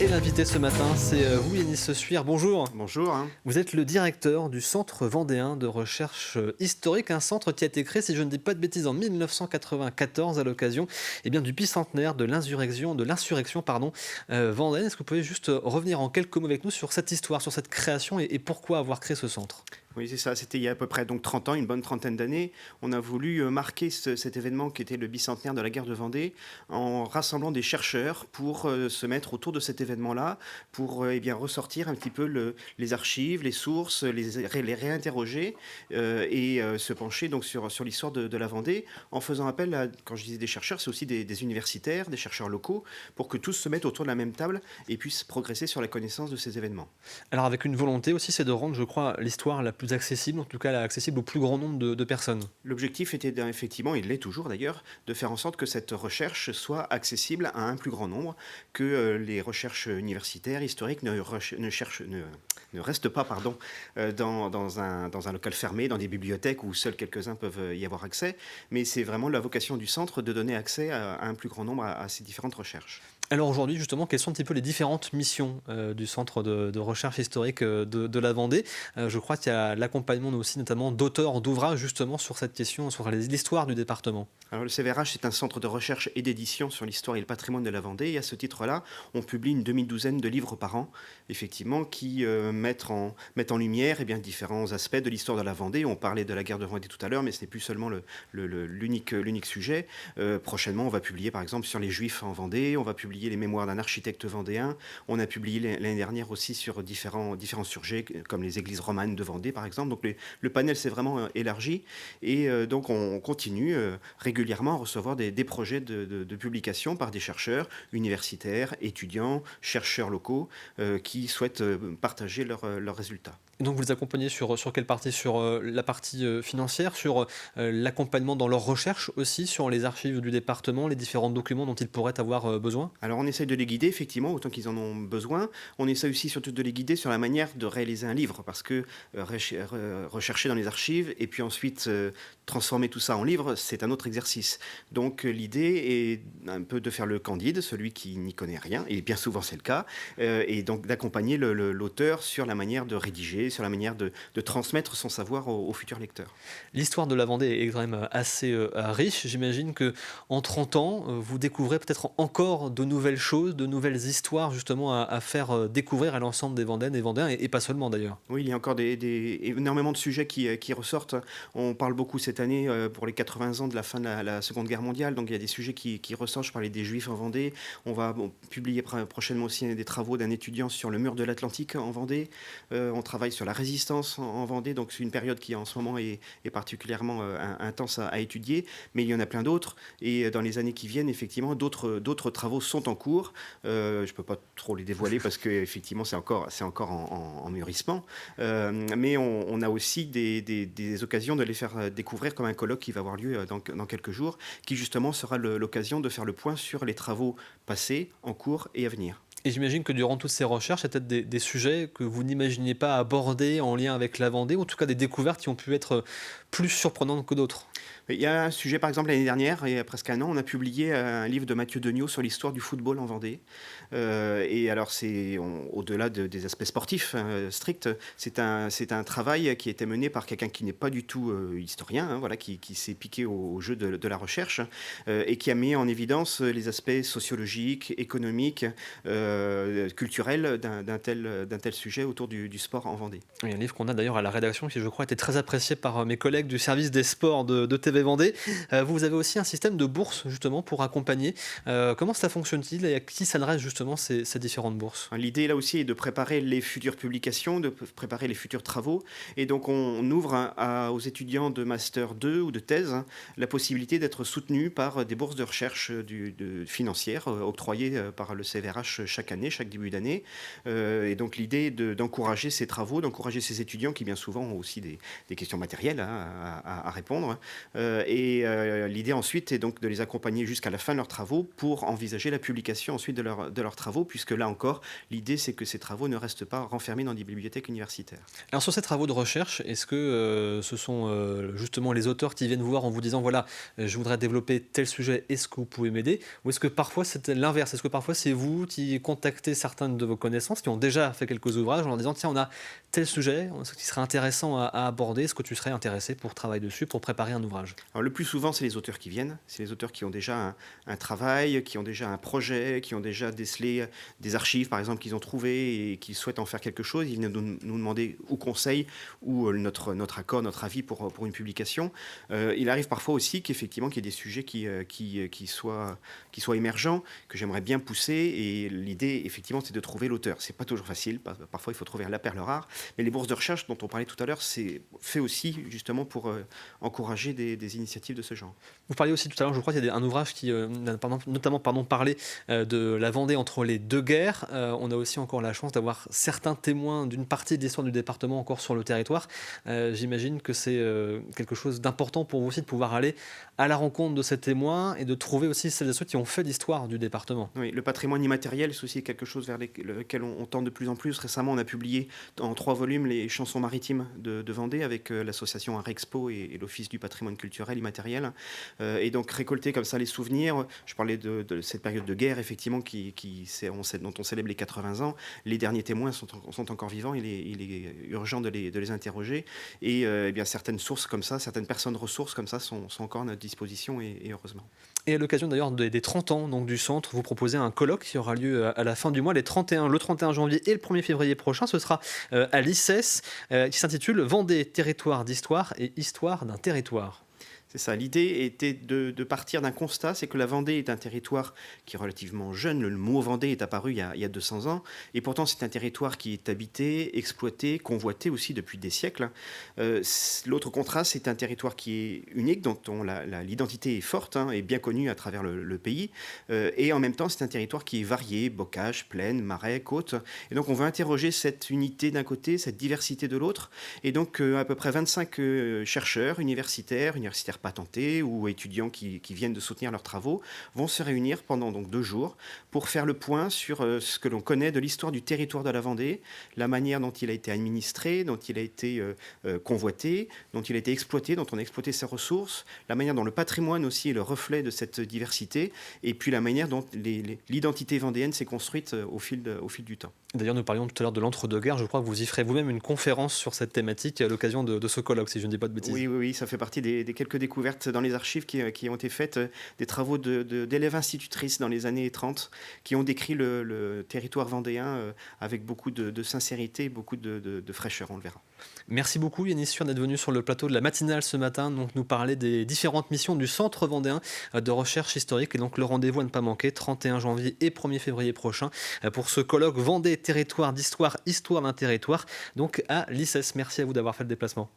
Et l'invité ce matin, c'est vous, Yanis Suire. Bonjour. Bonjour. Vous êtes le directeur du Centre vendéen de recherche historique, un centre qui a été créé, si je ne dis pas de bêtises, en 1994 à l'occasion du bicentenaire de l'insurrection vendéenne. Est-ce que vous pouvez juste revenir en quelques mots avec nous sur cette histoire, sur cette création et pourquoi avoir créé ce centre? Oui, c'est ça. C'était il y a à peu près donc 30 ans, une bonne trentaine d'années. On a voulu marquer cet événement qui était le bicentenaire de la guerre de Vendée en rassemblant des chercheurs pour se mettre autour de cet événement-là, pour ressortir un petit peu les archives, les sources, les réinterroger et se pencher donc sur l'histoire de la Vendée en faisant appel à, quand je disais des chercheurs, c'est aussi des universitaires, des chercheurs locaux, pour que tous se mettent autour de la même table et puissent progresser sur la connaissance de ces événements. Alors avec une volonté aussi, c'est de rendre, je crois, l'histoire la plus accessible, en tout cas accessible au plus grand nombre de personnes. L'objectif était effectivement, il l'est toujours d'ailleurs, de faire en sorte que cette recherche soit accessible à un plus grand nombre, que les recherches universitaires, historiques ne restent pas dans un local fermé, dans des bibliothèques où seuls quelques-uns peuvent y avoir accès, mais c'est vraiment la vocation du centre de donner accès à un plus grand nombre à ces différentes recherches. Alors aujourd'hui, justement, quelles sont un petit peu les différentes missions du Centre de recherche historique de la Vendée? Je crois qu'il y a l'accompagnement aussi notamment d'auteurs d'ouvrages justement sur cette question, sur l'histoire du département. Alors le CVRH, c'est un centre de recherche et d'édition sur l'histoire et le patrimoine de la Vendée. Et à ce titre-là, on publie une demi-douzaine de livres par an, effectivement, qui mettent en lumière différents aspects de l'histoire de la Vendée. On parlait de la guerre de Vendée tout à l'heure, mais ce n'est plus seulement l'unique sujet. Prochainement, on va publier par exemple sur les Juifs en Vendée, on va publier les mémoires d'un architecte vendéen. On a publié l'année dernière aussi sur différents sujets, comme les églises romanes de Vendée, par exemple. Donc le panel s'est vraiment élargi. Et donc on continue régulièrement à recevoir des projets de publication par des chercheurs universitaires, étudiants, chercheurs locaux qui souhaitent partager leurs résultats. Et donc vous les accompagnez sur quelle partie? Sur la partie financière, sur l'accompagnement dans leurs recherches aussi, sur les archives du département, les différents documents dont ils pourraient avoir besoin? Alors on essaye de les guider effectivement autant qu'ils en ont besoin. On essaie aussi surtout de les guider sur la manière de réaliser un livre parce que rechercher dans les archives et puis ensuite transformer tout ça en livre, c'est un autre exercice. Donc l'idée est un peu de faire le candide, celui qui n'y connaît rien, et bien souvent c'est le cas, et donc d'accompagner l'auteur sur la manière de rédiger, sur la manière de transmettre son savoir aux futurs lecteurs. L'histoire de la Vendée est quand même assez riche. J'imagine que en 30 ans, vous découvrez peut-être encore de nouvelles choses, de nouvelles histoires justement à faire découvrir à l'ensemble des Vendéennes et Vendéens, et pas seulement d'ailleurs. Oui, il y a encore énormément de sujets qui ressortent. On parle beaucoup cette année pour les 80 ans de la fin de la Seconde Guerre mondiale, donc il y a des sujets qui ressortent. Je parlais des Juifs en Vendée. On va publier prochainement aussi des travaux d'un étudiant sur le mur de l'Atlantique en Vendée. On travaille sur la résistance en Vendée, donc c'est une période qui en ce moment est particulièrement intense à étudier, mais il y en a plein d'autres. Et dans les années qui viennent, effectivement, d'autres travaux sont en cours. Je ne peux pas trop les dévoiler parce qu'effectivement, c'est encore en mûrissement. Mais on a aussi des occasions de les faire découvrir, comme un colloque qui va avoir lieu dans quelques jours, qui justement sera l'occasion de faire le point sur les travaux passés, en cours et à venir. Et j'imagine que durant toutes ces recherches, il y a peut-être des sujets que vous n'imaginiez pas aborder en lien avec la Vendée, ou en tout cas des découvertes qui ont pu être plus surprenantes que d'autres. Il y a un sujet, par exemple, l'année dernière, il y a presque un an, on a publié un livre de Mathieu Degnaud sur l'histoire du football en Vendée. Et alors, au-delà des aspects sportifs stricts, c'est un travail qui a été mené par quelqu'un qui n'est pas du tout historien, voilà, qui s'est piqué au jeu de la recherche et qui a mis en évidence les aspects sociologiques, économiques, culturels d'un tel sujet autour du sport en Vendée. Oui, un livre qu'on a d'ailleurs à la rédaction qui, je crois, a été très apprécié par mes collègues du service des sports de TV Vendée. Vous avez aussi un système de bourses justement pour accompagner. Comment cela fonctionne-t-il et à qui s'adressent justement ces différentes bourses? L'idée là aussi est de préparer les futures publications, de préparer les futurs travaux. Et donc on ouvre aux étudiants de Master 2 ou de thèse la possibilité d'être soutenus par des bourses de recherche financières octroyées par le CVRH chaque année, chaque début d'année. Et donc l'idée est d'encourager ces travaux, d'encourager ces étudiants qui bien souvent ont aussi des questions matérielles à répondre, L'idée ensuite est donc de les accompagner jusqu'à la fin de leurs travaux pour envisager la publication ensuite de leurs travaux, puisque là encore, l'idée c'est que ces travaux ne restent pas renfermés dans des bibliothèques universitaires. Alors sur ces travaux de recherche, est-ce que ce sont justement les auteurs qui viennent vous voir en vous disant voilà, je voudrais développer tel sujet, est-ce que vous pouvez m'aider? Ou est-ce que parfois c'est l'inverse? Est-ce que parfois c'est vous qui contactez certaines de vos connaissances qui ont déjà fait quelques ouvrages en leur disant tiens, on a tel sujet, ce qui serait intéressant à aborder, est-ce que tu serais intéressé pour travailler dessus, pour préparer un ouvrage? Alors, le plus souvent, c'est les auteurs qui viennent, c'est les auteurs qui ont déjà un travail, qui ont déjà un projet, qui ont déjà décelé des archives, par exemple, qu'ils ont trouvées et qui souhaitent en faire quelque chose. Ils viennent nous demander ou conseil ou notre accord, notre avis pour une publication. Il arrive parfois aussi qu'effectivement, qu'il y ait des sujets qui soient émergents, que j'aimerais bien pousser. Et l'idée, effectivement, c'est de trouver l'auteur. C'est pas toujours facile. Parfois, il faut trouver la perle rare. Mais les bourses de recherche dont on parlait tout à l'heure, c'est fait aussi justement pour encourager des initiatives de ce genre. Vous parliez aussi tout à l'heure, je crois qu'il y a un ouvrage qui notamment parlé de la Vendée entre les deux guerres. On a aussi encore la chance d'avoir certains témoins d'une partie de l'histoire du département encore sur le territoire. J'imagine que c'est quelque chose d'important pour vous aussi de pouvoir aller à la rencontre de ces témoins et de trouver aussi celles et ceux qui ont fait l'histoire du département. Oui, le patrimoine immatériel, c'est aussi quelque chose vers lequel on tend de plus en plus. Récemment, on a publié en 3 volumes les chansons maritimes de Vendée avec l'association Arexpo et l'Office du patrimoine culturel immatériel. Et donc récolter comme ça les souvenirs. Je parlais de cette période de guerre, effectivement, dont on célèbre les 80 ans. Les derniers témoins sont encore vivants. Il est urgent de les interroger. Et eh bien, certaines sources comme ça, certaines personnes ressources comme ça sont encore à notre disposition et heureusement. Et à l'occasion d'ailleurs des 30 ans donc, du centre, vous proposez un colloque qui aura lieu à la fin du mois, le 31 janvier et le 1er février prochain. Ce sera à l'ICES, qui s'intitule Vendée, territoire d'histoire et histoire d'un territoire. C'est ça. L'idée était de partir d'un constat, c'est que la Vendée est un territoire qui est relativement jeune. Le mot Vendée est apparu il y a 200 ans. Et pourtant, c'est un territoire qui est habité, exploité, convoité aussi depuis des siècles. L'autre contraste, c'est un territoire qui est unique, dont l'identité est forte et bien connue à travers le pays. Et en même temps, c'est un territoire qui est varié, bocage, plaine, marais, côte. Et donc, on veut interroger cette unité d'un côté, cette diversité de l'autre. Et donc, à peu près 25 chercheurs, universitaires patentés ou étudiants qui viennent de soutenir leurs travaux vont se réunir pendant donc 2 jours pour faire le point sur ce que l'on connaît de l'histoire du territoire de la Vendée, la manière dont il a été administré, dont il a été convoité, dont il a été exploité, dont on a exploité ses ressources, la manière dont le patrimoine aussi est le reflet de cette diversité, et puis la manière dont l'identité vendéenne s'est construite au fil du temps. D'ailleurs, nous parlions tout à l'heure de l'entre-deux-guerres. Je crois que vous y ferez vous-même une conférence sur cette thématique à l'occasion de ce colloque, si je ne dis pas de bêtises. Oui, ça fait partie des quelques découvertes dans les archives qui ont été faites, des travaux d'élèves institutrices dans les années 30, qui ont décrit le territoire vendéen avec beaucoup de sincérité, beaucoup de fraîcheur, on le verra. Merci beaucoup Yanis Sur d'être venu sur le plateau de la matinale ce matin, donc nous parler des différentes missions du Centre vendéen de recherche historique. Et donc le rendez-vous à ne pas manquer, 31 janvier et 1er février prochain, pour ce colloque Vendée, territoire d'histoire, histoire d'un territoire, donc à l'ICES. Merci à vous d'avoir fait le déplacement.